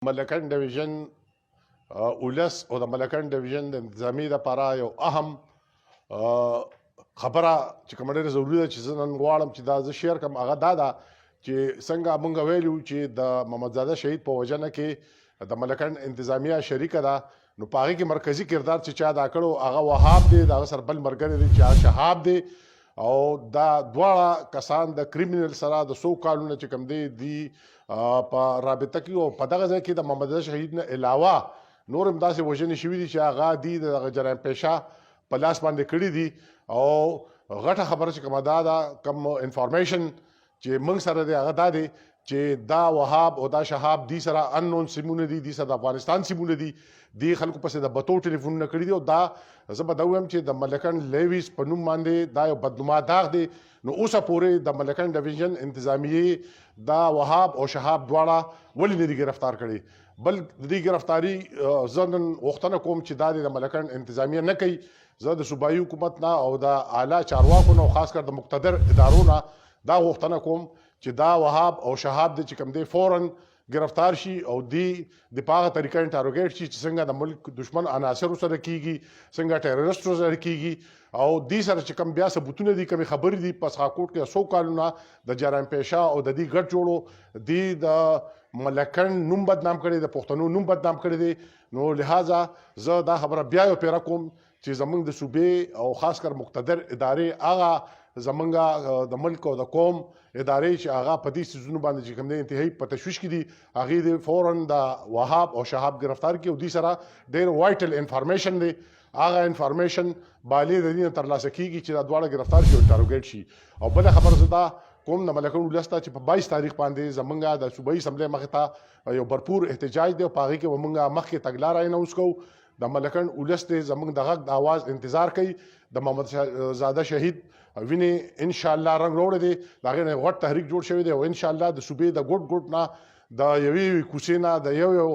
ملکن ډیویژن ولس او د ملکن ډیویژن د انتظامی لپاره یو اهم خبره چې کومه ډېره ضروري ده چې زه نن غواړم چې دا زه شیر کړم هغه دا ده چې څنګه موږ ویلو چې د محمدزاده شهید په وژنه کې د ملکن انتظامیه شریکه ده نو په هغې کې مرکزي کردار چې چا ادا کړو هغه وهاب دی د هغه سره بل ملګری دی چې هغه شهاب دی او دا دواړه کسان د کریمینل سره د څو کالونه چې کوم دی په رابطه کې او په دغه ځای کې د محمدزاده شهید نه علاوه نور هم داسې وژنې شوي دي چې هغه دي د جرایم پیشه په لاس باندې کړي دي او غټه خبره چې کومه دا ده کوم انفارمیشن چې موږ سره دی هغه دا دی چې دا وهاب او دا شهاب دي سره انون سیمونه دي دي سره د افغانستان سیمونه دي دی خلکو پسې د بتو ټلیفونونه کړي دي او دا زه به دا ووایم چې د ملکن لیویس په نوم باندې دا یو بدنما داغ دی نو اوسه پورې د ملکن ډیویژن انتظامیې دا وهاب او شهاب دواړه ولې نه دي ګرفتار کړي بل د دې ګرفتاري زه نن غوښتنه کوم چې دا د ملکن انتظامیه نه کوي زه د صوبایي حکومت نه او د اعلی چارواکو نه او خاص کر د مقتدر ادارو نه دا غوښتنه کوم چې دا وهاب او شهاب دی چې کوم دی فوراً ګرفتار شي او دی د په هغه طریقه انټاروګیټ شي چې څنګه د ملک دشمن عناصرو سره کیږي څنګه ټیررسټو سره کیږي او دی سره چې کوم بیا ثبوتونه دي کومې خبرې دي په سخاکوټ کې څو کالونه د جرایم پیشه او د دې ګډ جوړو دی د ملکن نوم بدنام کړی د پښتنو نوم بدنام کړی دی نو لہذا زه دا خبره بیا یو پیره کوم چې زمونږ د صوبې او خاص کر مقتدر ادارې هغه زمونږ د ملک او د قوم ادارې چې هغه په دې څیزونو باندې چې کوم دی انتهایی په تشویش کې دي هغې د فوراً د وهاب او شهاب ګرفتار کړي او دې سره ډېر وایټل انفارمیشن دی هغه انفارمیشن بالې د دې نه ترلاسه کیږي چې دا دواړه ګرفتار شي او انټاروګیټ شي او بله خبره زه دا کوم د ملکن ولس ته چې په 22 تاریخ باندې زمونږ د صوبایي اسمبلۍ مخې ته یو برپور احتجاج دی او په هغې کې به مونږ مخکې تګلاره اناونس کوو د ملکن ولس دی زمونږ د غږ د آواز انتظار کوي د محمدزاده شهید وینې انشاءالله رنګ روړی دی د هغې نه غټ تحریک جوړ شوی دی او انشاءالله د صوبې د ګوټ ګوټ نه د یوې کوڅې نه د یو